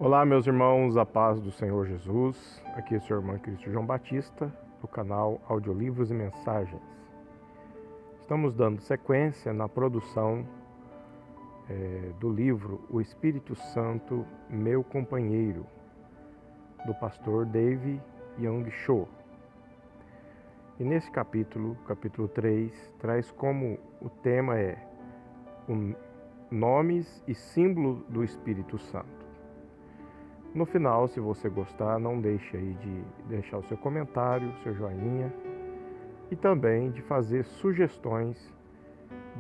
Olá, meus irmãos, a paz do Senhor Jesus. Aqui é o seu irmão Cristo João Batista, do canal Audiolivros e Mensagens. Estamos dando sequência na produção do livro O Espírito Santo, Meu Companheiro, do pastor Dave Young Cho. E nesse capítulo 3, traz como o tema nomes e símbolos do Espírito Santo. No final, se você gostar, não deixe aí de deixar o seu comentário, seu joinha e também de fazer sugestões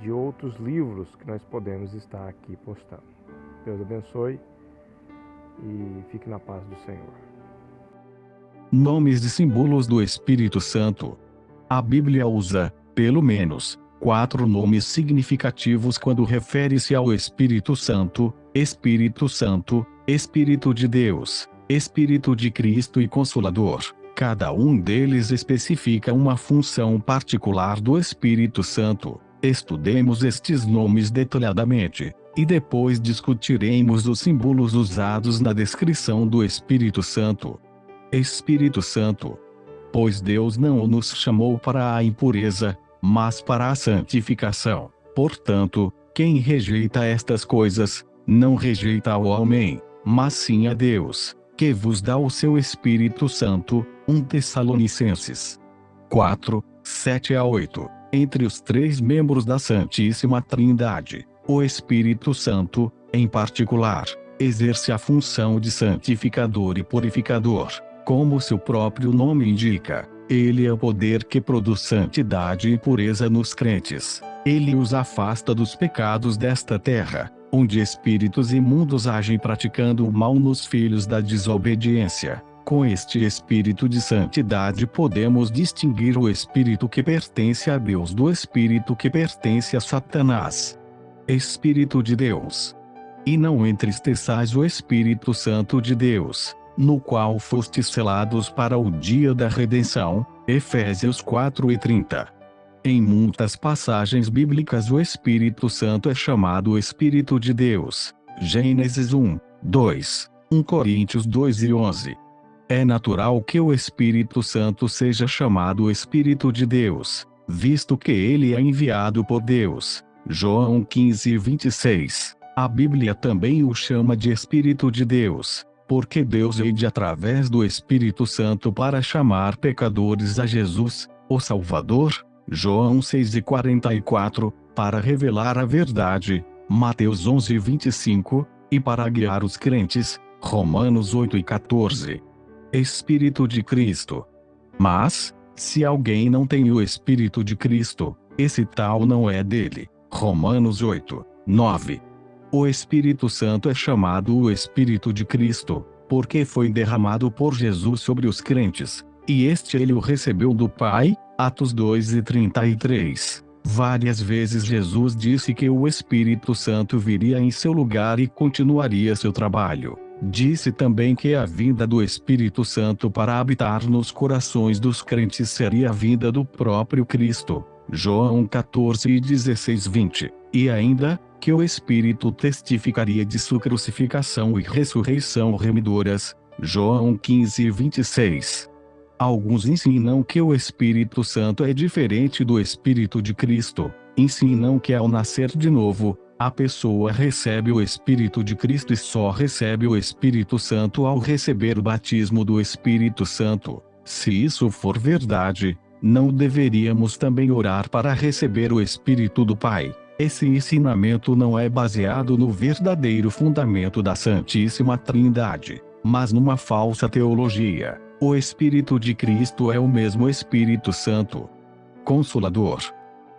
de outros livros que nós podemos estar aqui postando. Deus abençoe e fique na paz do Senhor. Nomes e símbolos do Espírito Santo. A Bíblia usa, pelo menos, 4 nomes significativos quando refere-se ao Espírito Santo: Espírito Santo, Espírito de Deus, Espírito de Cristo e Consolador. Cada um deles especifica uma função particular do Espírito Santo. Estudemos estes nomes detalhadamente, e depois discutiremos os símbolos usados na descrição do Espírito Santo. Espírito Santo. Pois Deus não nos chamou para a impureza, mas para a santificação. Portanto, quem rejeita estas coisas, não rejeita ao homem, mas sim a Deus, que vos dá o seu Espírito Santo. 1 Tessalonicenses 4, 7-8. Entre os 3 membros da Santíssima Trindade, o Espírito Santo, em particular, exerce a função de santificador e purificador. Como seu próprio nome indica, ele é o poder que produz santidade e pureza nos crentes. Ele os afasta dos pecados desta terra, onde espíritos imundos agem praticando o mal nos filhos da desobediência. Com este espírito de santidade podemos distinguir o espírito que pertence a Deus do espírito que pertence a Satanás. Espírito de Deus. E não entristeçais o Espírito Santo de Deus, no qual fostes selados para o dia da redenção. Efésios 4:30. Em muitas passagens bíblicas o Espírito Santo é chamado Espírito de Deus. Gênesis 1, 2, 1 Coríntios 2:11. É natural que o Espírito Santo seja chamado Espírito de Deus, visto que ele é enviado por Deus. João 15:26. A Bíblia também o chama de Espírito de Deus, porque Deus ide através do Espírito Santo para chamar pecadores a Jesus, o Salvador. João 6:44, para revelar a verdade. Mateus 11:25, e para guiar os crentes. Romanos 8:14. Espírito de Cristo. Mas, se alguém não tem o Espírito de Cristo, esse tal não é dele. Romanos 8:9. O Espírito Santo é chamado o Espírito de Cristo, porque foi derramado por Jesus sobre os crentes, e ele o recebeu do Pai. Atos 2:33. Várias vezes Jesus disse que o Espírito Santo viria em seu lugar e continuaria seu trabalho. Disse também que a vinda do Espírito Santo para habitar nos corações dos crentes seria a vinda do próprio Cristo. João 14:16-20. E ainda, que o Espírito testificaria de sua crucificação e ressurreição remidoras. João 15:26. Alguns ensinam que o Espírito Santo é diferente do Espírito de Cristo. Ensinam que ao nascer de novo, a pessoa recebe o Espírito de Cristo e só recebe o Espírito Santo ao receber o batismo do Espírito Santo. Se isso for verdade, não deveríamos também orar para receber o Espírito do Pai. Esse ensinamento não é baseado no verdadeiro fundamento da Santíssima Trindade, mas numa falsa teologia. O Espírito de Cristo é o mesmo Espírito Santo. Consolador.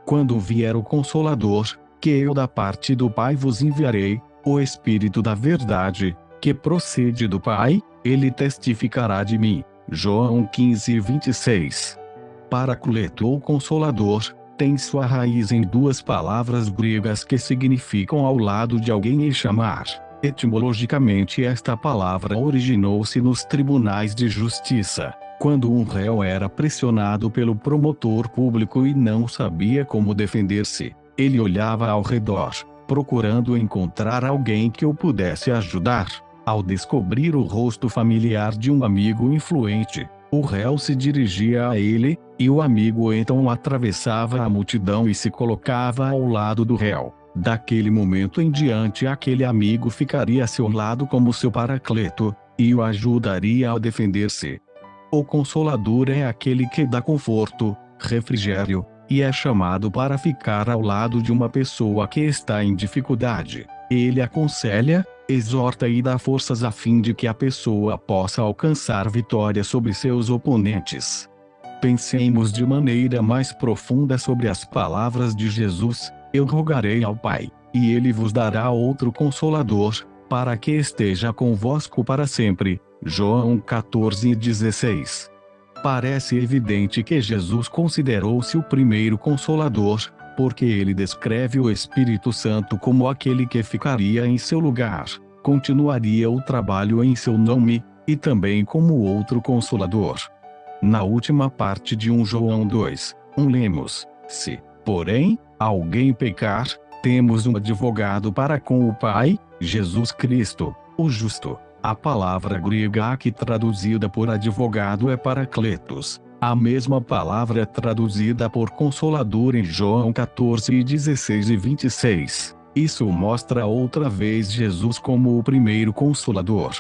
Quando vier o Consolador, que eu da parte do Pai vos enviarei, o Espírito da verdade, que procede do Pai, ele testificará de mim. João 15:26. Paracleto ou Consolador, tem sua raiz em 2 palavras gregas que significam ao lado de alguém e chamar. Etimologicamente esta palavra originou-se nos tribunais de justiça, quando um réu era pressionado pelo promotor público e não sabia como defender-se. Ele olhava ao redor, procurando encontrar alguém que o pudesse ajudar. Ao descobrir o rosto familiar de um amigo influente, o réu se dirigia a ele, e o amigo então atravessava a multidão e se colocava ao lado do réu. Daquele momento em diante, aquele amigo ficaria a seu lado como seu paracleto, e o ajudaria a defender-se. O Consolador é aquele que dá conforto, refrigério, e é chamado para ficar ao lado de uma pessoa que está em dificuldade. Ele aconselha, exorta e dá forças a fim de que a pessoa possa alcançar vitória sobre seus oponentes. Pensemos de maneira mais profunda sobre as palavras de Jesus: eu rogarei ao Pai, e Ele vos dará outro Consolador, para que esteja convosco para sempre. João 14:16. Parece evidente que Jesus considerou-se o primeiro Consolador, porque ele descreve o Espírito Santo como aquele que ficaria em seu lugar, continuaria o trabalho em seu nome, e também como outro Consolador. Na última parte de 1 João 2:1 lemos: se, porém, alguém pecar, temos um advogado para com o Pai, Jesus Cristo, o justo. A palavra grega aqui traduzida por advogado é paracletos. A mesma palavra traduzida por Consolador em João 14:16 e 26. Isso mostra outra vez Jesus como o primeiro Consolador.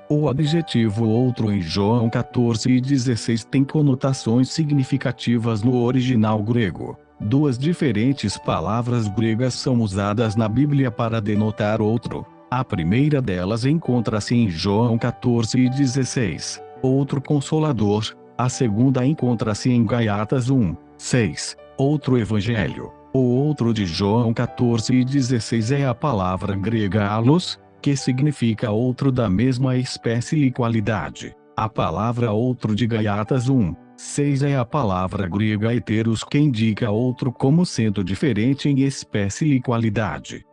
O adjetivo outro em João 14:16 tem conotações significativas no original grego. Duas diferentes palavras gregas são usadas na Bíblia para denotar outro. A primeira delas encontra-se em João 14:16, outro Consolador. A segunda encontra-se em Gálatas 1:6, outro Evangelho. O outro de João 14:16 é a palavra grega allos, que significa outro da mesma espécie e qualidade. A palavra outro de Gálatas 1:6 é a palavra grega heteros, que indica outro como sendo diferente em espécie e qualidade.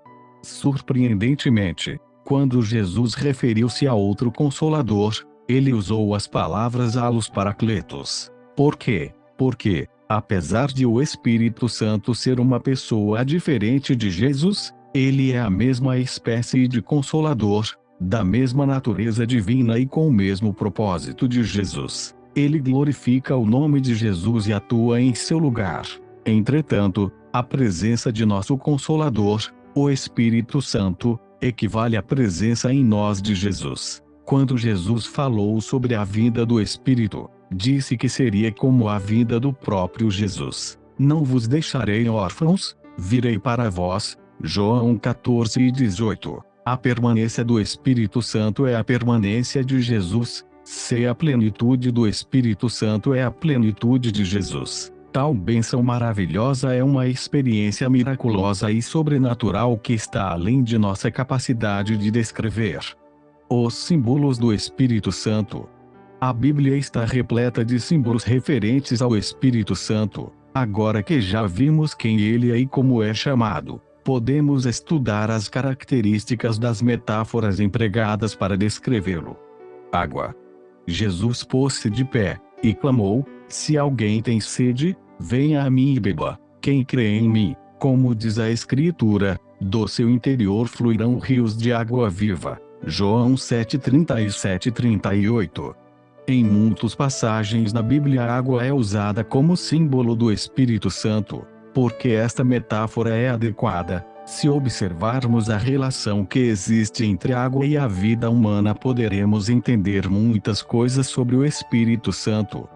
Surpreendentemente, quando Jesus referiu-se a outro Consolador, ele usou as palavras allos paracletos. Por quê? Porque, apesar de o Espírito Santo ser uma pessoa diferente de Jesus, ele é a mesma espécie de Consolador, da mesma natureza divina e com o mesmo propósito de Jesus. Ele glorifica o nome de Jesus e atua em seu lugar. Entretanto, a presença de nosso Consolador, o Espírito Santo, equivale à presença em nós de Jesus. Quando Jesus falou sobre a vinda do Espírito, disse que seria como a vinda do próprio Jesus. Não vos deixarei órfãos, virei para vós. João 14:18. A permanência do Espírito Santo é a permanência de Jesus. Se a plenitude do Espírito Santo é a plenitude de Jesus. Tal bênção maravilhosa é uma experiência miraculosa e sobrenatural que está além de nossa capacidade de descrever. Os símbolos do Espírito Santo. A Bíblia está repleta de símbolos referentes ao Espírito Santo. Agora que já vimos quem ele é e como é chamado, podemos estudar as características das metáforas empregadas para descrevê-lo. Água. Jesus pôs-se de pé, e clamou: se alguém tem sede, venha a mim e beba. Quem crê em mim, como diz a Escritura, do seu interior fluirão rios de água viva. João 7:37 e 38. Em muitas passagens na Bíblia a água é usada como símbolo do Espírito Santo, porque esta metáfora é adequada. Se observarmos a relação que existe entre a água e a vida humana, poderemos entender muitas coisas sobre o Espírito Santo.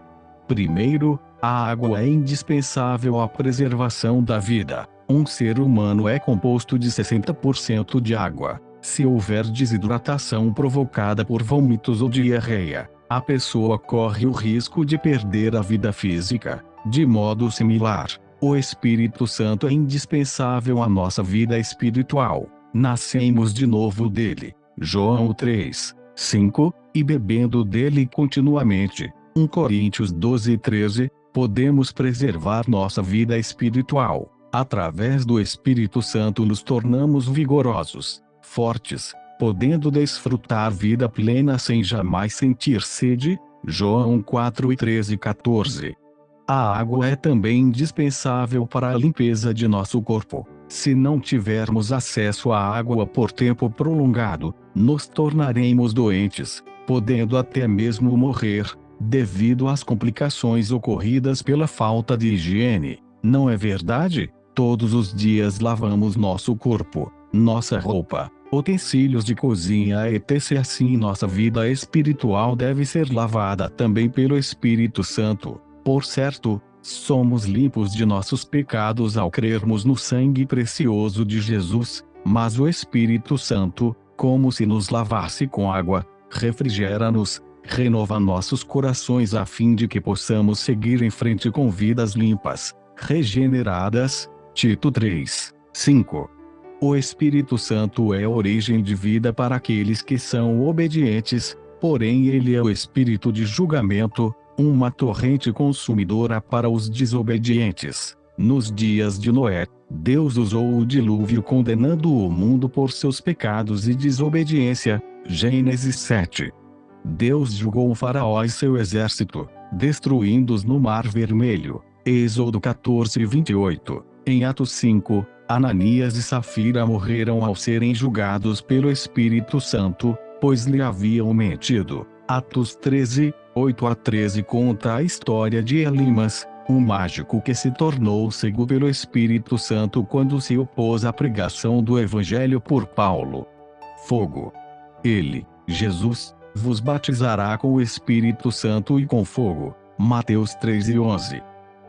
Primeiro, a água é indispensável à preservação da vida. Um ser humano é composto de 60% de água. Se houver desidratação provocada por vômitos ou diarreia, a pessoa corre o risco de perder a vida física. De modo similar, o Espírito Santo é indispensável à nossa vida espiritual. Nascemos de novo dele. João 3:5, e bebendo dele continuamente. 1 Coríntios 12:13, podemos preservar nossa vida espiritual. Através do Espírito Santo nos tornamos vigorosos, fortes, podendo desfrutar vida plena sem jamais sentir sede. João 4:13 e 14. A água é também indispensável para a limpeza de nosso corpo. Se não tivermos acesso à água por tempo prolongado, nos tornaremos doentes, podendo até mesmo morrer, devido às complicações ocorridas pela falta de higiene. Não é verdade? Todos os dias lavamos nosso corpo, nossa roupa, utensílios de cozinha etc. Assim nossa vida espiritual deve ser lavada também pelo Espírito Santo. Por certo, somos limpos de nossos pecados ao crermos no sangue precioso de Jesus, mas o Espírito Santo, como se nos lavasse com água, refrigera-nos, renova nossos corações a fim de que possamos seguir em frente com vidas limpas, regeneradas. Tito 3, 5. O Espírito Santo é a origem de vida para aqueles que são obedientes, porém ele é o espírito de julgamento, uma torrente consumidora para os desobedientes. Nos dias de Noé, Deus usou o dilúvio condenando o mundo por seus pecados e desobediência. Gênesis 7. Deus julgou o Faraó e seu exército, destruindo-os no Mar Vermelho. Êxodo 14, 28. Em Atos 5, Ananias e Safira morreram ao serem julgados pelo Espírito Santo, pois lhe haviam mentido. Atos 13, 8 a 13 conta a história de Elimas, um mágico que se tornou cego pelo Espírito Santo quando se opôs à pregação do Evangelho por Paulo. Fogo. Ele, Jesus, vos batizará com o Espírito Santo e com fogo. Mateus 3 e 11.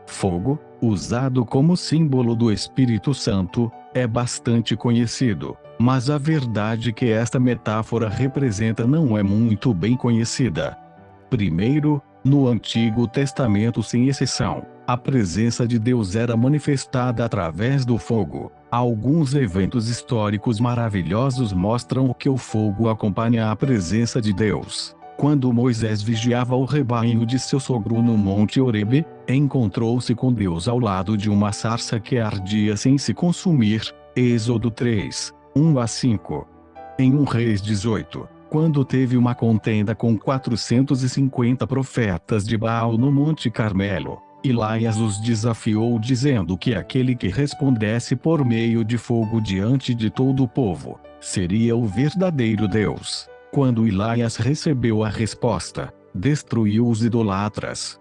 Fogo, usado como símbolo do Espírito Santo, é bastante conhecido, mas a verdade que esta metáfora representa não é muito bem conhecida. Primeiro, no Antigo Testamento sem exceção, a presença de Deus era manifestada através do fogo. Alguns eventos históricos maravilhosos mostram que o fogo acompanha a presença de Deus. Quando Moisés vigiava o rebanho de seu sogro no Monte Horebe, encontrou-se com Deus ao lado de uma sarça que ardia sem se consumir. Êxodo 3, 1 a 5. Em 1 Reis 18, quando teve uma contenda com 450 profetas de Baal no Monte Carmelo, Ilaias os desafiou dizendo que aquele que respondesse por meio de fogo diante de todo o povo, seria o verdadeiro Deus. Quando Ilaias recebeu a resposta, destruiu os idolatras.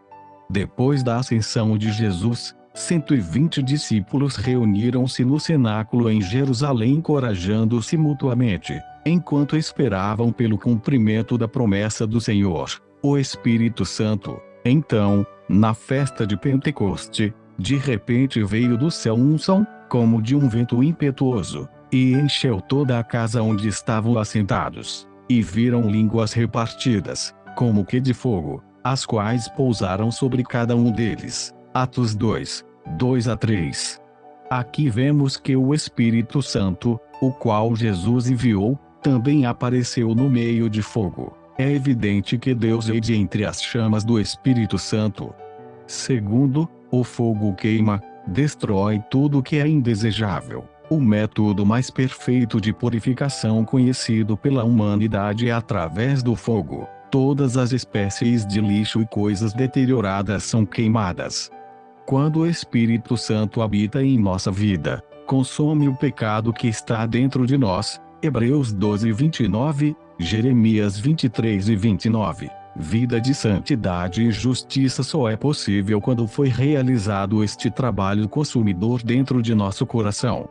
Depois da ascensão de Jesus, 120 discípulos reuniram-se no cenáculo em Jerusalém encorajando-se mutuamente, enquanto esperavam pelo cumprimento da promessa do Senhor, o Espírito Santo. Então, na festa de Pentecoste, de repente veio do céu um som, como de um vento impetuoso, e encheu toda a casa onde estavam assentados. E viram línguas repartidas, como que de fogo, as quais pousaram sobre cada um deles. Atos 2, 2 a 3. Aqui vemos que o Espírito Santo, o qual Jesus enviou, também apareceu no meio de fogo. É evidente que Deus é de entre as chamas do Espírito Santo. Segundo, o fogo queima, destrói tudo que é indesejável. O método mais perfeito de purificação conhecido pela humanidade é através do fogo. Todas as espécies de lixo e coisas deterioradas são queimadas. Quando o Espírito Santo habita em nossa vida, consome o pecado que está dentro de nós. Hebreus 12, 29, Jeremias 23 e 29. Vida de santidade e justiça só é possível quando foi realizado este trabalho consumidor dentro de nosso coração.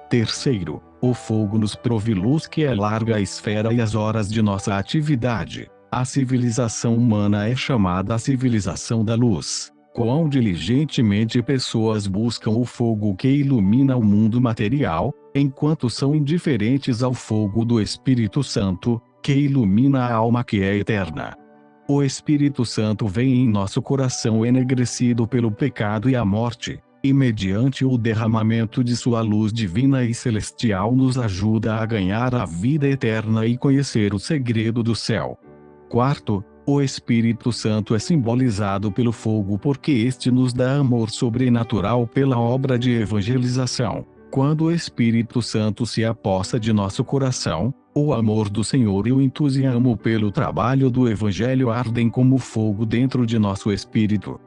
Terceiro, o fogo nos prove luz que alarga a esfera e as horas de nossa atividade. A civilização humana é chamada a civilização da luz. Quão diligentemente pessoas buscam o fogo que ilumina o mundo material, enquanto são indiferentes ao fogo do Espírito Santo, que ilumina a alma que é eterna. O Espírito Santo vem em nosso coração enegrecido pelo pecado e a morte, e mediante o derramamento de sua luz divina e celestial nos ajuda a ganhar a vida eterna e conhecer o segredo do céu. Quarto, o Espírito Santo é simbolizado pelo fogo porque este nos dá amor sobrenatural pela obra de evangelização. Quando o Espírito Santo se aposta de nosso coração, o amor do Senhor e o entusiasmo pelo trabalho do Evangelho ardem como fogo dentro de nosso espírito.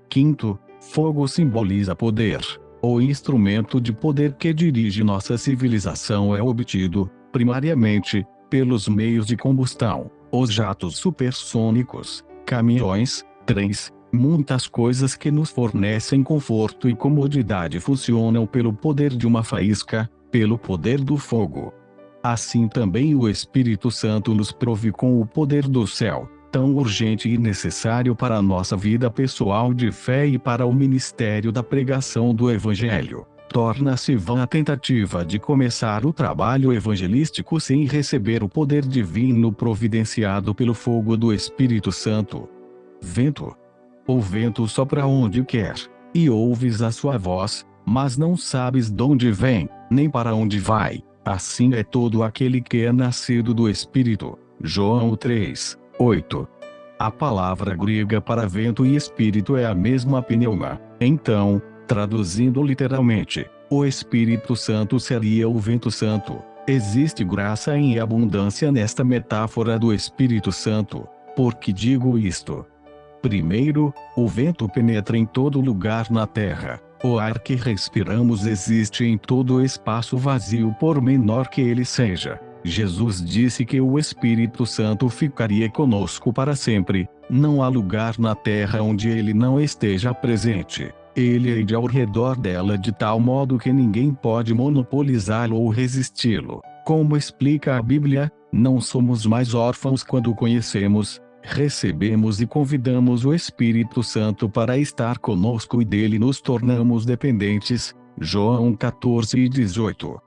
Quinto, fogo simboliza poder. O instrumento de poder que dirige nossa civilização é obtido, primariamente, pelos meios de combustão, os jatos supersônicos, caminhões, trens, muitas coisas que nos fornecem conforto e comodidade funcionam pelo poder de uma faísca, pelo poder do fogo. Assim também o Espírito Santo nos prove com o poder do céu, tão urgente e necessário para a nossa vida pessoal de fé e para o ministério da pregação do Evangelho. Torna-se vã a tentativa de começar o trabalho evangelístico sem receber o poder divino providenciado pelo fogo do Espírito Santo. Vento. O vento sopra onde quer, e ouves a sua voz, mas não sabes de onde vem, nem para onde vai. Assim é todo aquele que é nascido do Espírito. João 3:8. A palavra grega para vento e espírito é a mesma pneuma. Então, traduzindo literalmente, o Espírito Santo seria o vento santo. Existe graça em abundância nesta metáfora do Espírito Santo. Por que digo isto? Primeiro, o vento penetra em todo lugar na terra. O ar que respiramos existe em todo o espaço vazio por menor que ele seja. Jesus disse que o Espírito Santo ficaria conosco para sempre. Não há lugar na terra onde ele não esteja presente. Ele age ao redor dela de tal modo que ninguém pode monopolizá-lo ou resisti-lo. Como explica a Bíblia, não somos mais órfãos quando o conhecemos, recebemos e convidamos o Espírito Santo para estar conosco e dele nos tornamos dependentes. João 14:18.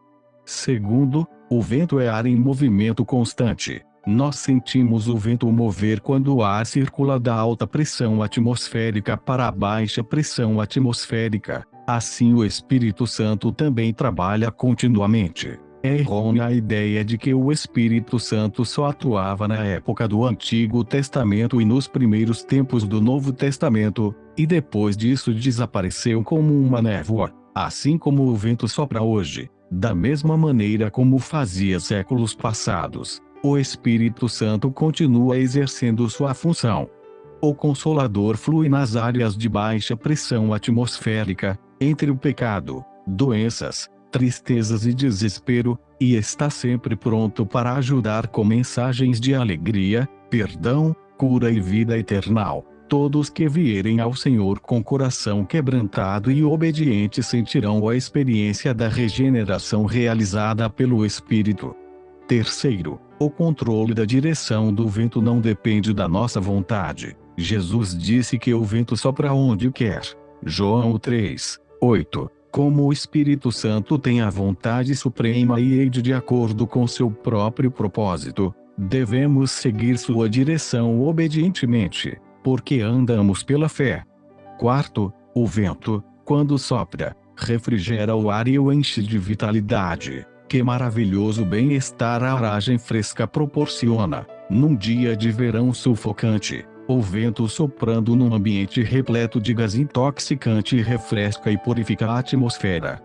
Segundo, o vento é ar em movimento constante. Nós sentimos o vento mover quando o ar circula da alta pressão atmosférica para a baixa pressão atmosférica. Assim o Espírito Santo também trabalha continuamente. É errônea a ideia de que o Espírito Santo só atuava na época do Antigo Testamento e nos primeiros tempos do Novo Testamento, e depois disso desapareceu como uma névoa, assim como o vento sopra hoje, da mesma maneira como fazia séculos passados. O Espírito Santo continua exercendo sua função. O Consolador flui nas áreas de baixa pressão atmosférica, entre o pecado, doenças, tristezas e desespero, e está sempre pronto para ajudar com mensagens de alegria, perdão, cura e vida eternal. Todos que vierem ao Senhor com coração quebrantado e obediente sentirão a experiência da regeneração realizada pelo Espírito. Terceiro, o controle da direção do vento não depende da nossa vontade. Jesus disse que o vento sopra onde quer. João 3:8. Como o Espírito Santo tem a vontade suprema e age de acordo com seu próprio propósito, devemos seguir sua direção obedientemente, porque andamos pela fé. Quarto, o vento, quando sopra, refrigera o ar e o enche de vitalidade. Que maravilhoso bem-estar a aragem fresca proporciona, num dia de verão sufocante. O vento soprando num ambiente repleto de gás intoxicante refresca e purifica a atmosfera.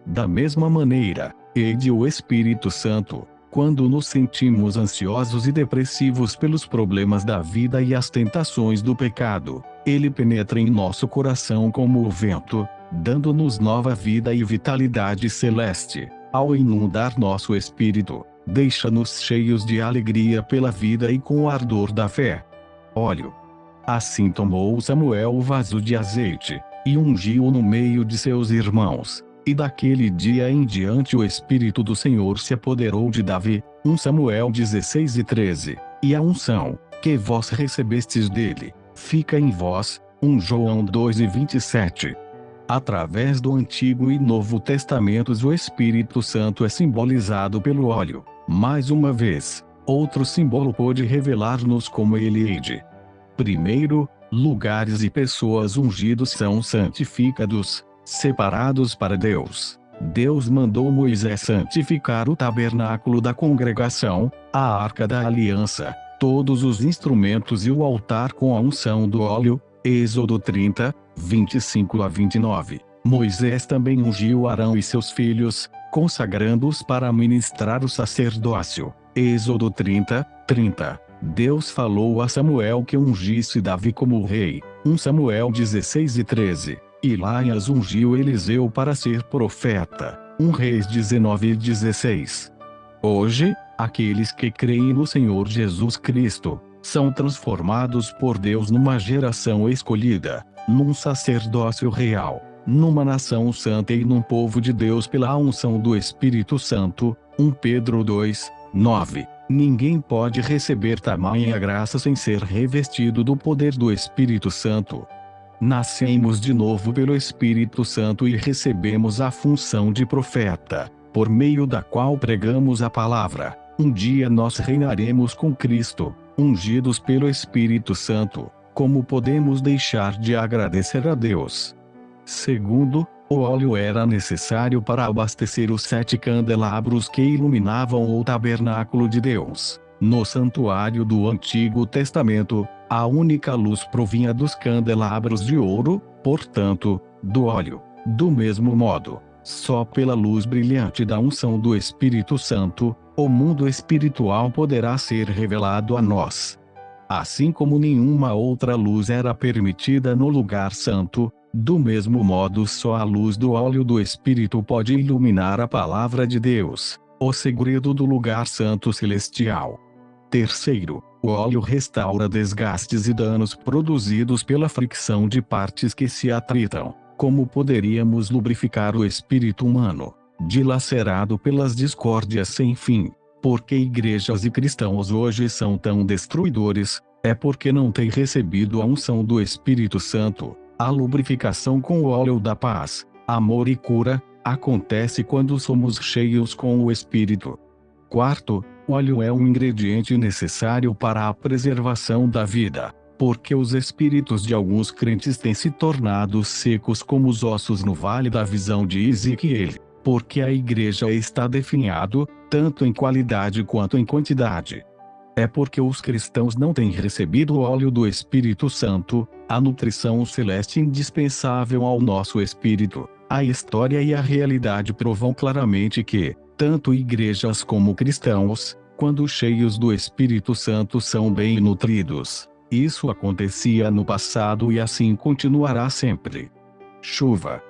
Da mesma maneira, age o Espírito Santo, quando nos sentimos ansiosos e depressivos pelos problemas da vida e as tentações do pecado, ele penetra em nosso coração como o vento, dando-nos nova vida e vitalidade celeste. Ao inundar nosso espírito, deixa-nos cheios de alegria pela vida e com o ardor da fé. Óleo. Assim tomou Samuel o vaso de azeite, e ungiu no meio de seus irmãos. E daquele dia em diante o Espírito do Senhor se apoderou de Davi. 1 Samuel 16:13. E a unção, que vós recebestes dele, fica em vós. 1 João 2:27. Através do Antigo e Novo Testamentos o Espírito Santo é simbolizado pelo óleo. Mais uma vez, outro símbolo pôde revelar-nos como ele age. Primeiro, lugares e pessoas ungidos são santificados, separados para Deus. Deus mandou Moisés santificar o tabernáculo da congregação, a arca da aliança, todos os instrumentos e o altar com a unção do óleo. Êxodo 30, 25-29. Moisés também ungiu Arão e seus filhos, consagrando-os para ministrar o sacerdócio. Êxodo 30:30. Deus falou a Samuel que ungisse Davi como rei. 1 Samuel 16:13. Ilaias ungiu Eliseu para ser profeta. 1 Reis 19:16. Hoje, aqueles que creem no Senhor Jesus Cristo, são transformados por Deus numa geração escolhida, num sacerdócio real, numa nação santa e num povo de Deus pela unção do Espírito Santo. 1 Pedro 2:9. Ninguém pode receber tamanha graça sem ser revestido do poder do Espírito Santo. Nascemos de novo pelo Espírito Santo e recebemos a função de profeta, por meio da qual pregamos a palavra. Um dia nós reinaremos com Cristo, ungidos pelo Espírito Santo. Como podemos deixar de agradecer a Deus? Segundo, o óleo era necessário para abastecer os 7 candelabros que iluminavam o tabernáculo de Deus. No santuário do Antigo Testamento, a única luz provinha dos candelabros de ouro, portanto, do óleo. Do mesmo modo, só pela luz brilhante da unção do Espírito Santo, o mundo espiritual poderá ser revelado a nós. Assim como nenhuma outra luz era permitida no lugar santo, do mesmo modo só a luz do óleo do Espírito pode iluminar a palavra de Deus, o segredo do lugar santo celestial. Terceiro, o óleo restaura desgastes e danos produzidos pela fricção de partes que se atritam. Como poderíamos lubrificar o espírito humano, dilacerado pelas discórdias sem fim? Porque igrejas e cristãos hoje são tão destruidores, é porque não têm recebido a unção do Espírito Santo. A lubrificação com o óleo da paz, amor e cura, acontece quando somos cheios com o Espírito. Quarto, o óleo é um ingrediente necessário para a preservação da vida, porque os espíritos de alguns crentes têm se tornado secos como os ossos no vale da visão de Ezequiel, porque a igreja está definhado, tanto em qualidade quanto em quantidade. É porque os cristãos não têm recebido o óleo do Espírito Santo, a nutrição celeste indispensável ao nosso espírito. A história e a realidade provam claramente que, tanto igrejas como cristãos, quando cheios do Espírito Santo, são bem nutridos. Isso acontecia no passado e assim continuará sempre. Chuva.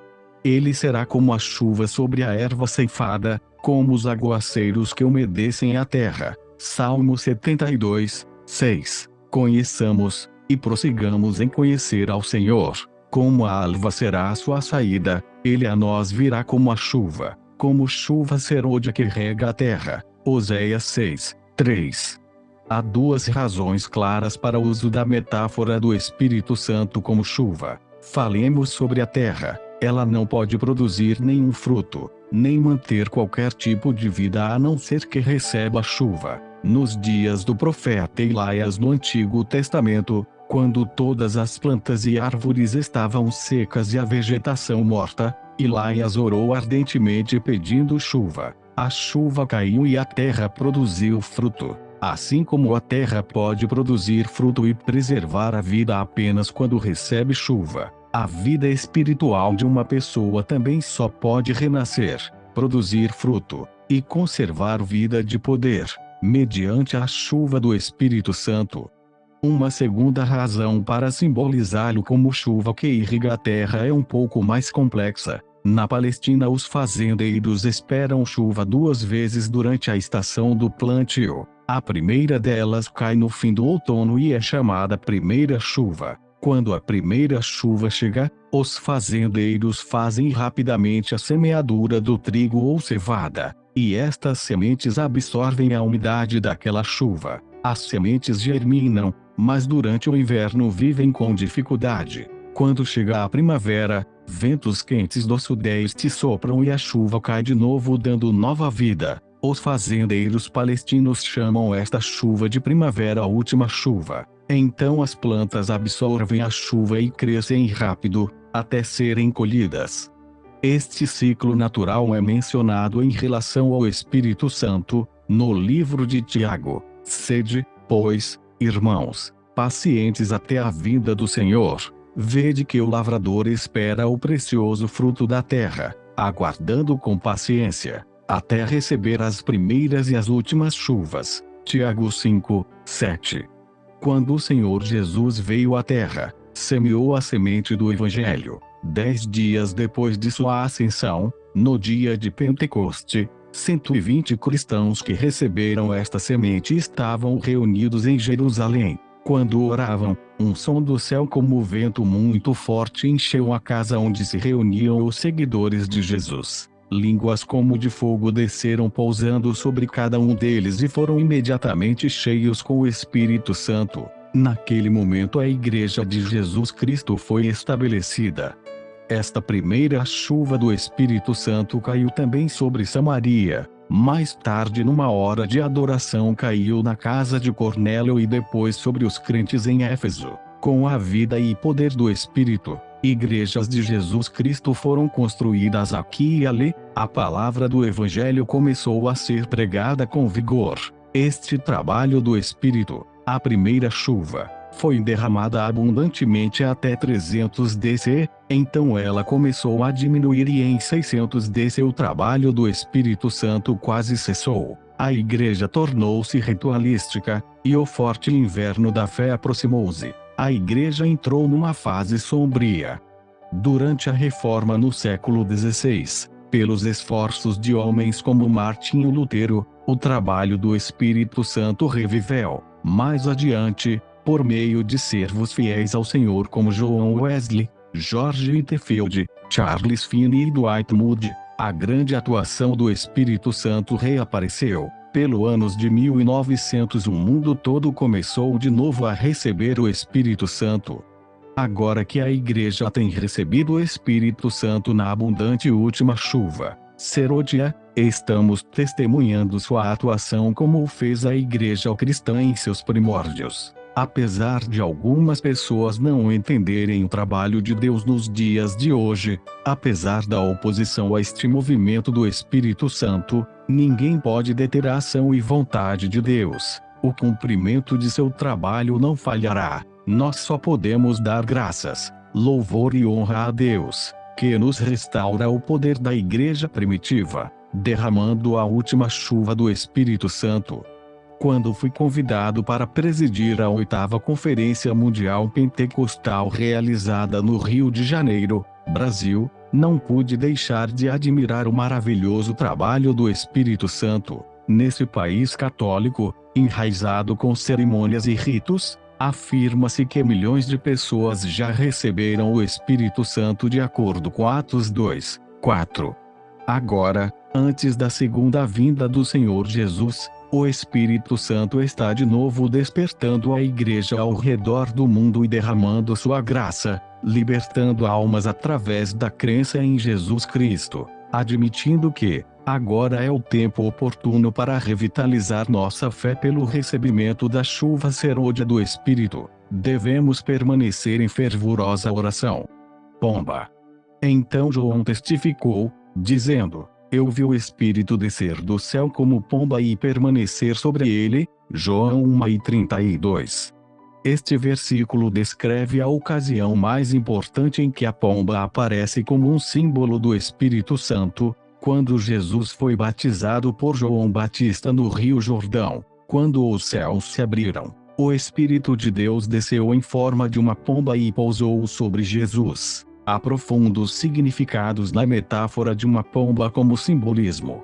Ele será como a chuva sobre a erva ceifada, como os aguaceiros que umedecem a terra. Salmo 72, 6. Conheçamos, e prossigamos em conhecer ao Senhor. Como a alva será a sua saída, ele a nós virá como a chuva, como chuva serôdia que rega a terra. Oséias 6, 3. Há 2 razões claras para o uso da metáfora do Espírito Santo como chuva. Falemos sobre a terra. Ela não pode produzir nenhum fruto, nem manter qualquer tipo de vida a não ser que receba chuva. Nos dias do profeta Ilaias no Antigo Testamento, quando todas as plantas e árvores estavam secas e a vegetação morta, Ilaias orou ardentemente pedindo chuva. A chuva caiu e a terra produziu fruto. Assim como a terra pode produzir fruto e preservar a vida apenas quando recebe chuva, a vida espiritual de uma pessoa também só pode renascer, produzir fruto e conservar vida de poder, mediante a chuva do Espírito Santo. Uma segunda razão para simbolizá-lo como chuva que irriga a terra é um pouco mais complexa. Na Palestina, os fazendeiros esperam chuva 2 vezes durante a estação do plantio. A primeira delas cai no fim do outono e é chamada primeira chuva. Quando a primeira chuva chega, os fazendeiros fazem rapidamente a semeadura do trigo ou cevada, e estas sementes absorvem a umidade daquela chuva. As sementes germinam, mas durante o inverno vivem com dificuldade. Quando chega a primavera, ventos quentes do sudeste sopram e a chuva cai de novo, dando nova vida. Os fazendeiros palestinos chamam esta chuva de primavera, a última chuva. Então as plantas absorvem a chuva e crescem rápido, até serem colhidas. Este ciclo natural é mencionado em relação ao Espírito Santo, no livro de Tiago. Sede, pois, irmãos, pacientes até a vinda do Senhor. Vede que o lavrador espera o precioso fruto da terra, aguardando com paciência, até receber as primeiras e as últimas chuvas. Tiago 5, 7. Quando o Senhor Jesus veio à terra, semeou a semente do Evangelho. 10 dias depois de sua ascensão, no dia de Pentecoste, 120 cristãos que receberam esta semente estavam reunidos em Jerusalém. Quando oravam, um som do céu como vento muito forte encheu a casa onde se reuniam os seguidores de Jesus. Línguas como de fogo desceram pousando sobre cada um deles e foram imediatamente cheios com o Espírito Santo. Naquele momento a Igreja de Jesus Cristo foi estabelecida. Esta primeira chuva do Espírito Santo caiu também sobre Samaria. Mais tarde, numa hora de adoração, caiu na casa de Cornélio e depois sobre os crentes em Éfeso. Com a vida e poder do Espírito, igrejas de Jesus Cristo foram construídas aqui e ali. A palavra do Evangelho começou a ser pregada com vigor. Este trabalho do Espírito, a primeira chuva, foi derramada abundantemente até 300 DC, então ela começou a diminuir e em 600 DC o trabalho do Espírito Santo quase cessou. A igreja tornou-se ritualística, e o forte inverno da fé aproximou-se. A igreja entrou numa fase sombria. Durante a Reforma no século XVI, pelos esforços de homens como Martinho Lutero, o trabalho do Espírito Santo reviveu. Mais adiante, por meio de servos fiéis ao Senhor como John Wesley, George Whitefield, Charles Finney e Dwight Moody, a grande atuação do Espírito Santo reapareceu. Pelo anos de 1900 o mundo todo começou de novo a receber o Espírito Santo. Agora que a Igreja tem recebido o Espírito Santo na abundante última chuva, serôdia, estamos testemunhando sua atuação como o fez a Igreja cristã em seus primórdios. Apesar de algumas pessoas não entenderem o trabalho de Deus nos dias de hoje, apesar da oposição a este movimento do Espírito Santo, ninguém pode deter a ação e vontade de Deus. O cumprimento de seu trabalho não falhará. Nós só podemos dar graças, louvor e honra a Deus, que nos restaura o poder da Igreja primitiva, derramando a última chuva do Espírito Santo. Quando fui convidado para presidir a 8ª Conferência Mundial Pentecostal realizada no Rio de Janeiro, Brasil, não pude deixar de admirar o maravilhoso trabalho do Espírito Santo. Nesse país católico, enraizado com cerimônias e ritos, afirma-se que milhões de pessoas já receberam o Espírito Santo de acordo com Atos 2, 4. Agora, antes da segunda vinda do Senhor Jesus, o Espírito Santo está de novo despertando a Igreja ao redor do mundo e derramando sua graça, libertando almas através da crença em Jesus Cristo, admitindo que, agora é o tempo oportuno para revitalizar nossa fé pelo recebimento da chuva serôdia do Espírito. Devemos permanecer em fervorosa oração. Pomba. Então João testificou, dizendo: eu vi o Espírito descer do céu como pomba e permanecer sobre ele. João 1:32. Este versículo descreve a ocasião mais importante em que a pomba aparece como um símbolo do Espírito Santo, quando Jesus foi batizado por João Batista no Rio Jordão. Quando os céus se abriram, o Espírito de Deus desceu em forma de uma pomba e pousou sobre Jesus. Há profundos significados na metáfora de uma pomba como simbolismo.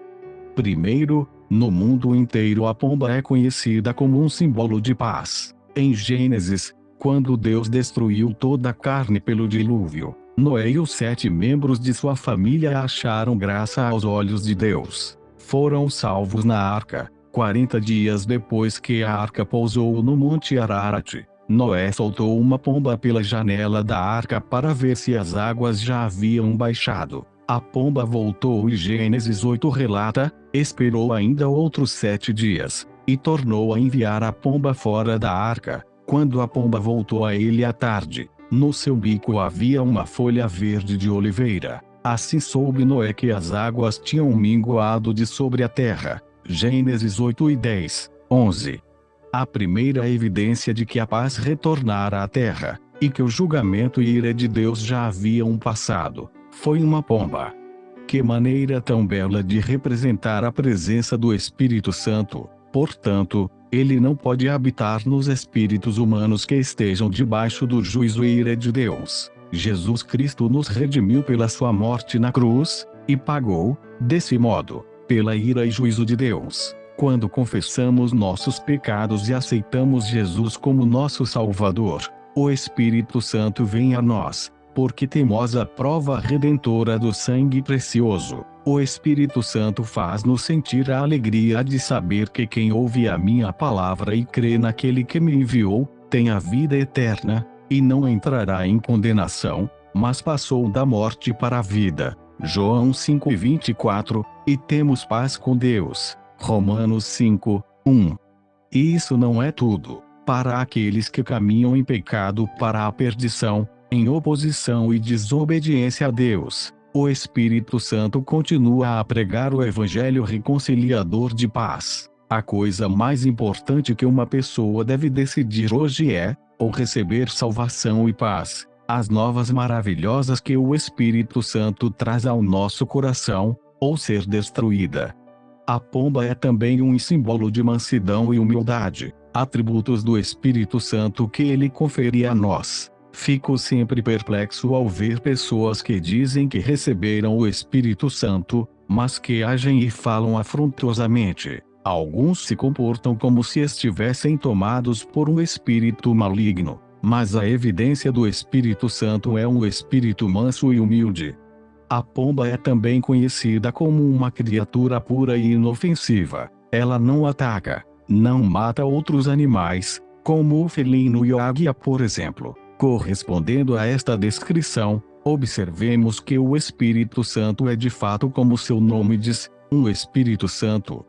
Primeiro, no mundo inteiro a pomba é conhecida como um símbolo de paz. Em Gênesis, quando Deus destruiu toda a carne pelo dilúvio, Noé e os 7 membros de sua família acharam graça aos olhos de Deus. Foram salvos na arca. 40 dias depois que a arca pousou no Monte Ararat, Noé soltou uma pomba pela janela da arca para ver se as águas já haviam baixado. A pomba voltou e Gênesis 8 relata, esperou ainda outros 7 dias, e tornou a enviar a pomba fora da arca. Quando a pomba voltou a ele à tarde, no seu bico havia uma folha verde de oliveira. Assim soube Noé que as águas tinham minguado de sobre a terra. Gênesis 8:10, 11. A primeira evidência de que a paz retornara à terra, e que o julgamento e ira de Deus já haviam passado, foi uma pomba. Que maneira tão bela de representar a presença do Espírito Santo! Portanto, ele não pode habitar nos espíritos humanos que estejam debaixo do juízo e ira de Deus. Jesus Cristo nos redimiu pela sua morte na cruz, e pagou, desse modo, pela ira e juízo de Deus. Quando confessamos nossos pecados e aceitamos Jesus como nosso Salvador, o Espírito Santo vem a nós, porque temos a prova redentora do sangue precioso. O Espírito Santo faz-nos sentir a alegria de saber que quem ouve a minha palavra e crê naquele que me enviou, tem a vida eterna, e não entrará em condenação, mas passou da morte para a vida. João 5:24, e temos paz com Deus. Romanos 5:1. E isso não é tudo. Para aqueles que caminham em pecado para a perdição, em oposição e desobediência a Deus, o Espírito Santo continua a pregar o Evangelho reconciliador de paz. A coisa mais importante que uma pessoa deve decidir hoje é, ou receber salvação e paz, as novas maravilhosas que o Espírito Santo traz ao nosso coração, ou ser destruída. A pomba é também um símbolo de mansidão e humildade, atributos do Espírito Santo que ele confere a nós. Fico sempre perplexo ao ver pessoas que dizem que receberam o Espírito Santo, mas que agem e falam afrontosamente. Alguns se comportam como se estivessem tomados por um espírito maligno, mas a evidência do Espírito Santo é um espírito manso e humilde. A pomba é também conhecida como uma criatura pura e inofensiva. Ela não ataca, não mata outros animais, como o felino e a águia, por exemplo. Correspondendo a esta descrição, observemos que o Espírito Santo é de fato como seu nome diz, um Espírito Santo.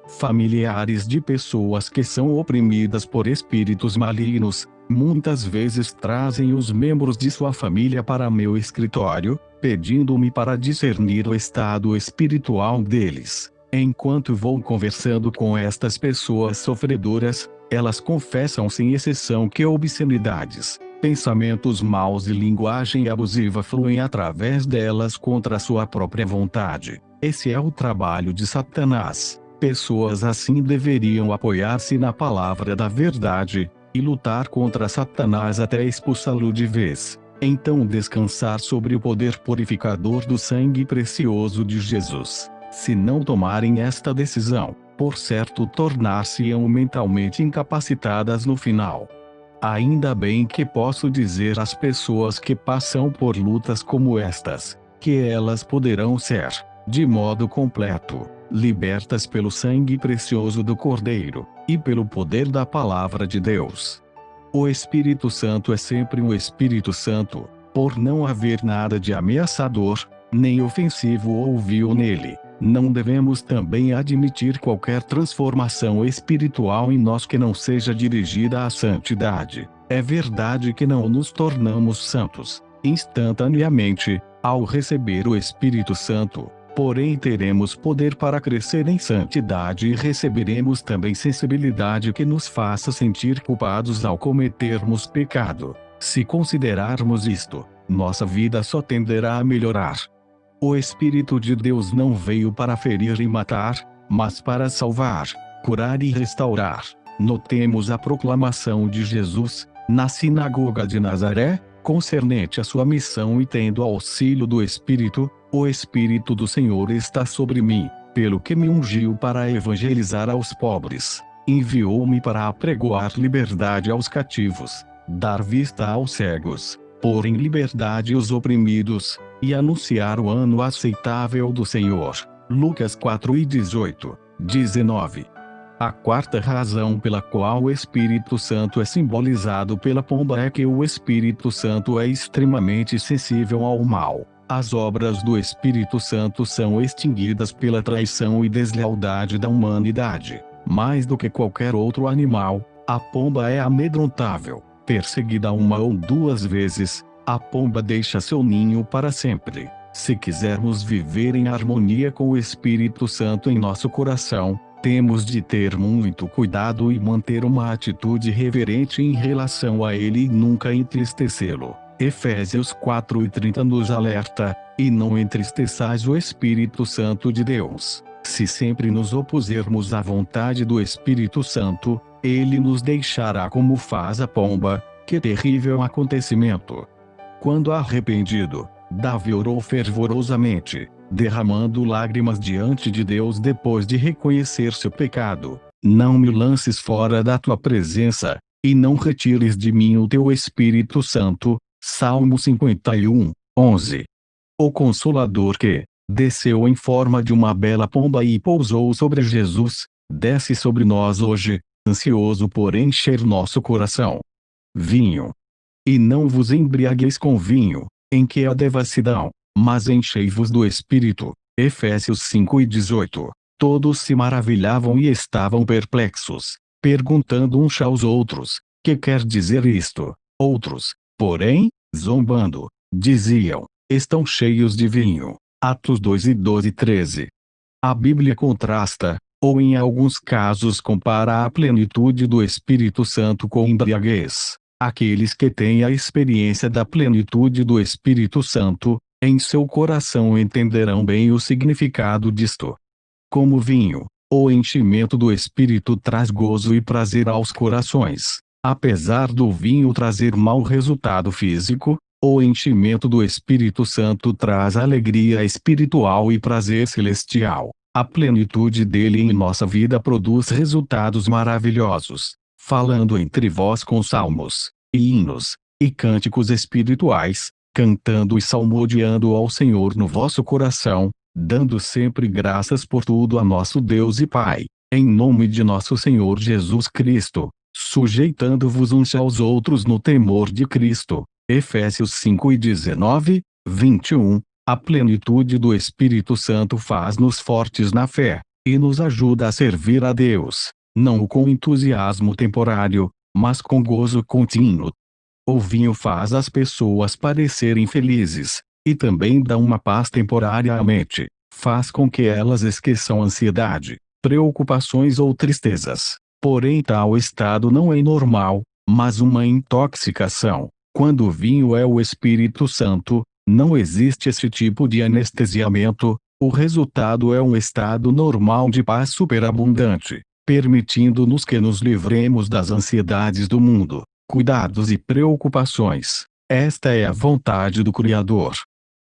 Familiares de pessoas que são oprimidas por espíritos malignos, muitas vezes trazem os membros de sua família para meu escritório, pedindo-me para discernir o estado espiritual deles. Enquanto vou conversando com estas pessoas sofredoras, elas confessam sem exceção que obscenidades, pensamentos maus e linguagem abusiva fluem através delas contra sua própria vontade. Esse é o trabalho de Satanás. Pessoas assim deveriam apoiar-se na palavra da verdade, e lutar contra Satanás até expulsá-lo de vez. Então descansar sobre o poder purificador do sangue precioso de Jesus. Se não tomarem esta decisão, por certo tornar-se-ão mentalmente incapacitadas no final. Ainda bem que posso dizer às pessoas que passam por lutas como estas, que elas poderão ser, de modo completo, libertas pelo sangue precioso do Cordeiro, e pelo poder da Palavra de Deus. O Espírito Santo é sempre um Espírito Santo, por não haver nada de ameaçador, nem ofensivo ou vil nele. Não devemos também admitir qualquer transformação espiritual em nós que não seja dirigida à santidade. É verdade que não nos tornamos santos, instantaneamente, ao receber o Espírito Santo. Porém teremos poder para crescer em santidade e receberemos também sensibilidade que nos faça sentir culpados ao cometermos pecado. Se considerarmos isto, nossa vida só tenderá a melhorar. O Espírito de Deus não veio para ferir e matar, mas para salvar, curar e restaurar. Notemos a proclamação de Jesus, na sinagoga de Nazaré, concernente à sua missão e tendo auxílio do Espírito, o Espírito do Senhor está sobre mim, pelo que me ungiu para evangelizar aos pobres. Enviou-me para apregoar liberdade aos cativos, dar vista aos cegos, pôr em liberdade os oprimidos, e anunciar o ano aceitável do Senhor. Lucas 4:18, 19. A quarta razão pela qual o Espírito Santo é simbolizado pela pomba é que o Espírito Santo é extremamente sensível ao mal. As obras do Espírito Santo são extinguidas pela traição e deslealdade da humanidade. Mais do que qualquer outro animal, a pomba é amedrontável. Perseguida uma ou duas vezes, a pomba deixa seu ninho para sempre. Se quisermos viver em harmonia com o Espírito Santo em nosso coração, temos de ter muito cuidado e manter uma atitude reverente em relação a ele e nunca entristecê-lo. Efésios 4:30 nos alerta: e não entristeçais o Espírito Santo de Deus. Se sempre nos opusermos à vontade do Espírito Santo, ele nos deixará como faz a pomba. Que terrível acontecimento! Quando arrependido, Davi orou fervorosamente, derramando lágrimas diante de Deus depois de reconhecer seu pecado. Não me lances fora da tua presença, e não retires de mim o teu Espírito Santo. Salmo 51, 11. O Consolador que desceu em forma de uma bela pomba e pousou sobre Jesus, desce sobre nós hoje, ansioso por encher nosso coração. Vinho. E não vos embriagueis com vinho, em que há devassidão, mas enchei-vos do Espírito. Efésios 5:18. Todos se maravilhavam e estavam perplexos, perguntando uns aos outros: que quer dizer isto? Outros, porém, zombando, diziam: estão cheios de vinho. Atos 2:12-13. A Bíblia contrasta, ou em alguns casos compara a plenitude do Espírito Santo com embriaguez. Aqueles que têm a experiência da plenitude do Espírito Santo, em seu coração entenderão bem o significado disto. Como vinho, o enchimento do Espírito traz gozo e prazer aos corações. Apesar do vinho trazer mau resultado físico, o enchimento do Espírito Santo traz alegria espiritual e prazer celestial. A plenitude dele em nossa vida produz resultados maravilhosos. Falando entre vós com salmos, e hinos, e cânticos espirituais, cantando e salmodiando ao Senhor no vosso coração, dando sempre graças por tudo a nosso Deus e Pai, em nome de nosso Senhor Jesus Cristo, sujeitando-vos uns aos outros no temor de Cristo. Efésios 5:19, 21. A plenitude do Espírito Santo faz-nos fortes na fé, e nos ajuda a servir a Deus, não com entusiasmo temporário, mas com gozo contínuo. O vinho faz as pessoas parecerem felizes, e também dá uma paz temporária à mente, faz com que elas esqueçam ansiedade, preocupações ou tristezas. Porém tal estado não é normal, mas uma intoxicação. Quando o vinho é o Espírito Santo, não existe esse tipo de anestesiamento, o resultado é um estado normal de paz superabundante, permitindo-nos que nos livremos das ansiedades do mundo, cuidados e preocupações. Esta é a vontade do Criador.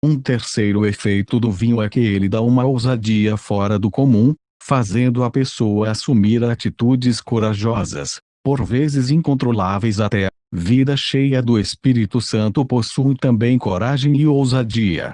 Um terceiro efeito do vinho é que ele dá uma ousadia fora do comum, fazendo a pessoa assumir atitudes corajosas, por vezes incontroláveis até. Vida cheia do Espírito Santo possui também coragem e ousadia.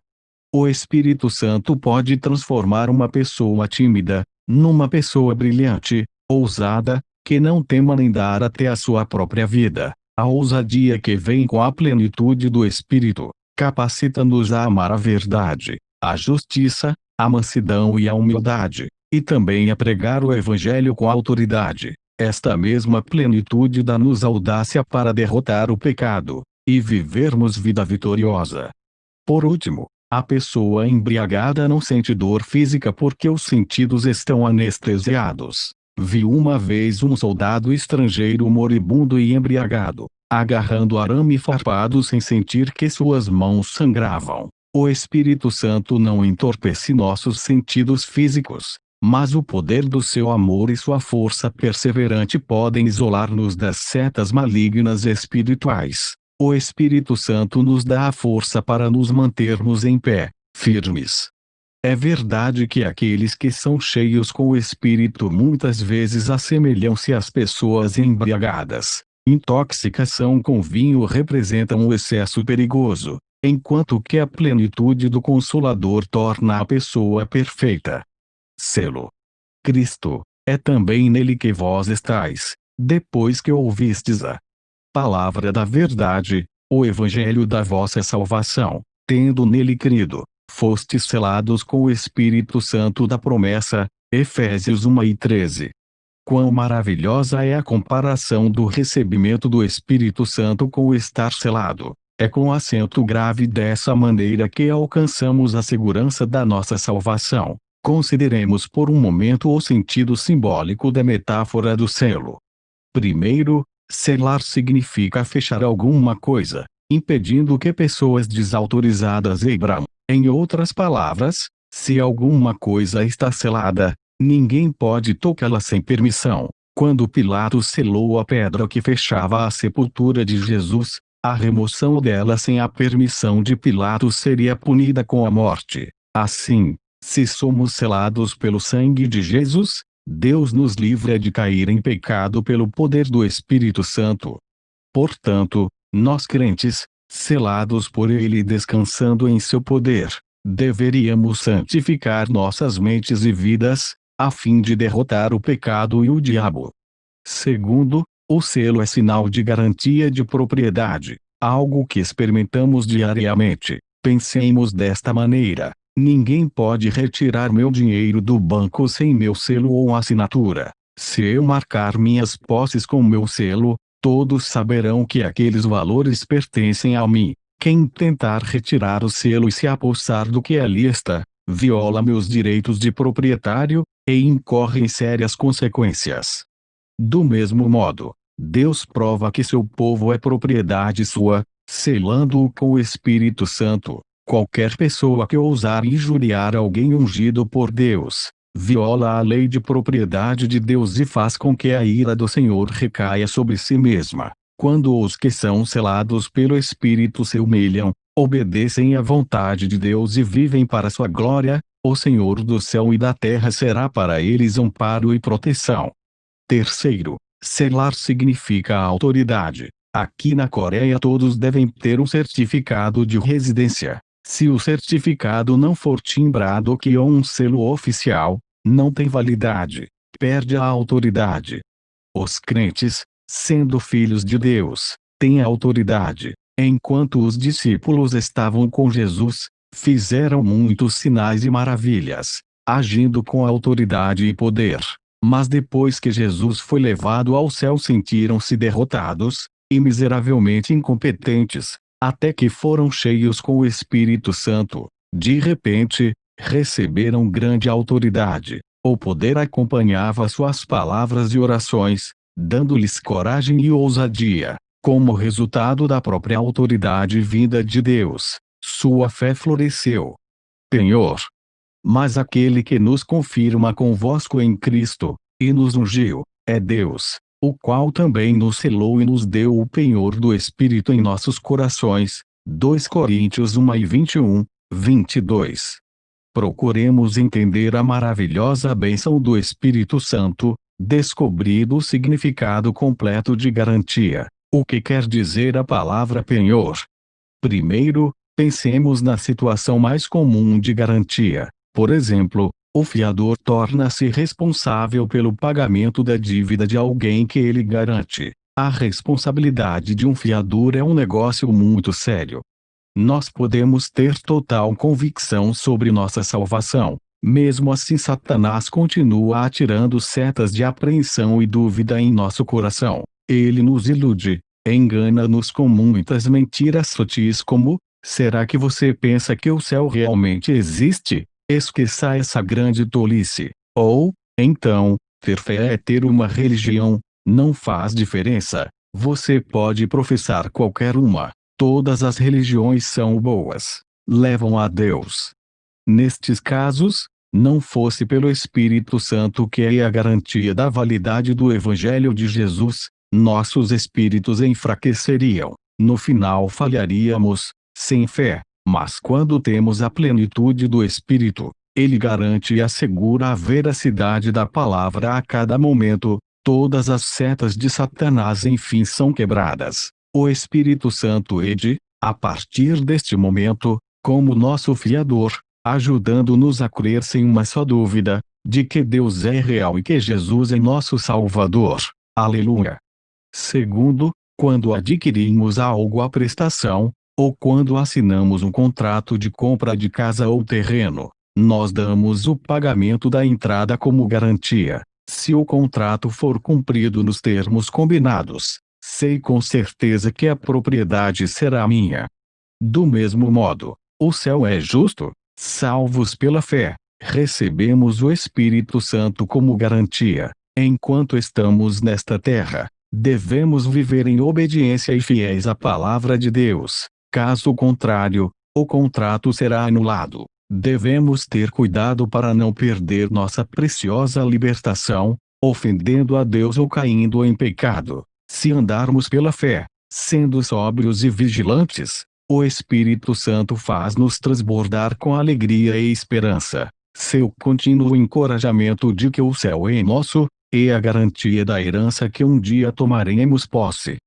O Espírito Santo pode transformar uma pessoa tímida numa pessoa brilhante, ousada, que não tema nem dar até a sua própria vida. A ousadia que vem com a plenitude do Espírito capacita-nos a amar a verdade, a justiça, a mansidão e a humildade, e também a pregar o Evangelho com autoridade. Esta mesma plenitude dá-nos audácia para derrotar o pecado e vivermos vida vitoriosa. Por último, a pessoa embriagada não sente dor física porque os sentidos estão anestesiados. Vi uma vez um soldado estrangeiro moribundo e embriagado, agarrando arame farpado sem sentir que suas mãos sangravam. O Espírito Santo não entorpece nossos sentidos físicos, mas o poder do seu amor e sua força perseverante podem isolar-nos das setas malignas espirituais. O Espírito Santo nos dá a força para nos mantermos em pé, firmes. É verdade que aqueles que são cheios com o Espírito muitas vezes assemelham-se às pessoas embriagadas. Intoxicação com vinho representa um excesso perigoso, enquanto que a plenitude do Consolador torna a pessoa perfeita. Selo. Cristo, é também nele que vós estáis, depois que ouvistes a palavra da verdade, o evangelho da vossa salvação, tendo nele crido, fostes selados com o Espírito Santo da promessa. Efésios 1:13. Quão maravilhosa é a comparação do recebimento do Espírito Santo com o estar selado. É com acento grave dessa maneira que alcançamos a segurança da nossa salvação. Consideremos por um momento o sentido simbólico da metáfora do selo. Primeiro, selar significa fechar alguma coisa, impedindo que pessoas desautorizadas abram. Em outras palavras, se alguma coisa está selada, ninguém pode tocá-la sem permissão. Quando Pilatos selou a pedra que fechava a sepultura de Jesus, A remoção dela sem a permissão de Pilatos seria punida com a morte. Assim, se somos selados pelo sangue de Jesus, Deus nos livra de cair em pecado pelo poder do Espírito Santo. Portanto, nós crentes, selados por Ele e descansando em seu poder, deveríamos santificar nossas mentes e vidas, a fim de derrotar o pecado e o diabo. Segundo, o selo é sinal de garantia de propriedade, algo que experimentamos diariamente. Pensemos desta maneira: ninguém pode retirar meu dinheiro do banco sem meu selo ou assinatura. Se eu marcar minhas posses com meu selo, todos saberão que aqueles valores pertencem a mim. Quem tentar retirar o selo e se apossar do que ali está, viola meus direitos de proprietário, e incorre em sérias consequências. Do mesmo modo, Deus prova que seu povo é propriedade sua, selando-o com o Espírito Santo. Qualquer pessoa que ousar injuriar alguém ungido por Deus, viola a lei de propriedade de Deus e faz com que a ira do Senhor recaia sobre si mesma. Quando os que são selados pelo Espírito se humilham, obedecem à vontade de Deus e vivem para sua glória, o Senhor do céu e da terra será para eles amparo e proteção. Terceiro, selar significa autoridade. Aqui na Coreia todos devem ter um certificado de residência. Se o certificado não for timbrado que ou um selo oficial, não tem validade, perde a autoridade. Os crentes, sendo filhos de Deus, têm autoridade. Enquanto os discípulos estavam com Jesus, fizeram muitos sinais e maravilhas, agindo com autoridade e poder. Mas depois que Jesus foi levado ao céu sentiram-se derrotados, e miseravelmente incompetentes, até que foram cheios com o Espírito Santo. De repente, receberam grande autoridade. O poder acompanhava suas palavras e orações, dando-lhes coragem e ousadia. Como resultado da própria autoridade vinda de Deus, sua fé floresceu. Penhor. Mas aquele que nos confirma convosco em Cristo, e nos ungiu, é Deus, o qual também nos selou e nos deu o penhor do Espírito em nossos corações. 2 Coríntios 1:21, 22. Procuremos entender a maravilhosa bênção do Espírito Santo, descobrindo o significado completo de garantia. O que quer dizer a palavra penhor? Primeiro, pensemos na situação mais comum de garantia. Por exemplo, o fiador torna-se responsável pelo pagamento da dívida de alguém que ele garante. A responsabilidade de um fiador é um negócio muito sério. Nós podemos ter total convicção sobre nossa salvação. Mesmo assim, Satanás continua atirando setas de apreensão e dúvida em nosso coração. Ele nos ilude, engana-nos com muitas mentiras sutis como: será que você pensa que o céu realmente existe? Esqueça essa grande tolice. Ou, então, ter fé é ter uma religião, não faz diferença. Você pode professar qualquer uma. Todas as religiões são boas, levam a Deus. Nestes casos, não fosse pelo Espírito Santo que é a garantia da validade do Evangelho de Jesus, nossos espíritos enfraqueceriam. No final falharíamos, sem fé. Mas quando temos a plenitude do Espírito, ele garante e assegura a veracidade da palavra a cada momento. Todas as setas de Satanás enfim são quebradas. O Espírito Santo age, a partir deste momento, como nosso fiador, ajudando-nos a crer sem uma só dúvida, de que Deus é real e que Jesus é nosso Salvador. Aleluia! Segundo, quando adquirimos algo à prestação, ou quando assinamos um contrato de compra de casa ou terreno, nós damos o pagamento da entrada como garantia. Se o contrato for cumprido nos termos combinados, sei com certeza que a propriedade será minha. Do mesmo modo, o céu é justo. Salvos pela fé, recebemos o Espírito Santo como garantia. Enquanto estamos nesta terra, devemos viver em obediência e fiéis à palavra de Deus. Caso contrário, o contrato será anulado. Devemos ter cuidado para não perder nossa preciosa libertação, ofendendo a Deus ou caindo em pecado. Se andarmos pela fé, Sendo sóbrios e vigilantes, o Espírito Santo faz-nos transbordar com alegria e esperança. Seu contínuo encorajamento de que o céu é nosso, é a garantia da herança que um dia tomaremos posse.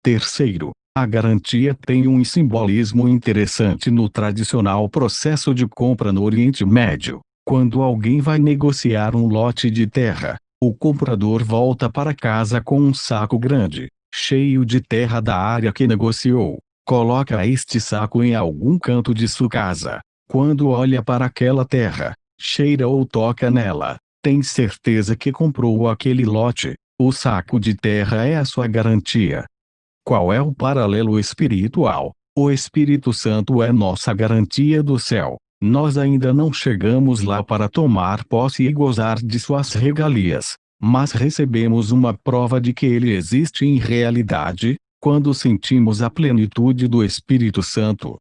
Terceiro, a garantia tem um simbolismo interessante no tradicional processo de compra no Oriente Médio. Quando alguém vai negociar um lote de terra, o comprador volta para casa com um saco grande, cheio de terra da área que negociou. Coloca este saco em algum canto de sua casa. Quando olha para aquela terra, cheira ou toca nela, tem certeza que comprou aquele lote. O saco de terra é a sua garantia. Qual é o paralelo espiritual? O Espírito Santo é nossa garantia do céu. Nós ainda não chegamos lá para tomar posse e gozar de suas regalias, mas recebemos uma prova de que ele existe em realidade, quando sentimos a plenitude do Espírito Santo.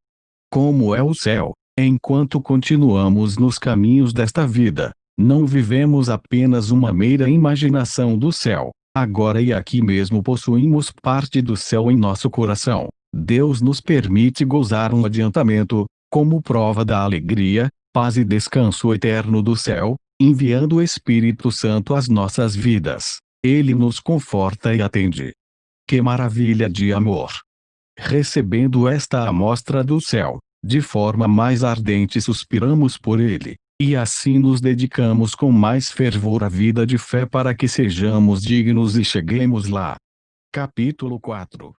Como é o céu? Enquanto continuamos nos caminhos desta vida, não vivemos apenas uma mera imaginação do céu. Agora e aqui mesmo possuímos parte do céu em nosso coração. Deus nos permite gozar um adiantamento, como prova da alegria, paz e descanso eterno do céu, enviando o Espírito Santo às nossas vidas. Ele nos conforta e atende. Que maravilha de amor! Recebendo esta amostra do céu, de forma mais ardente suspiramos por ele. E assim nos dedicamos com mais fervor à vida de fé para que sejamos dignos e cheguemos lá. Capítulo 4.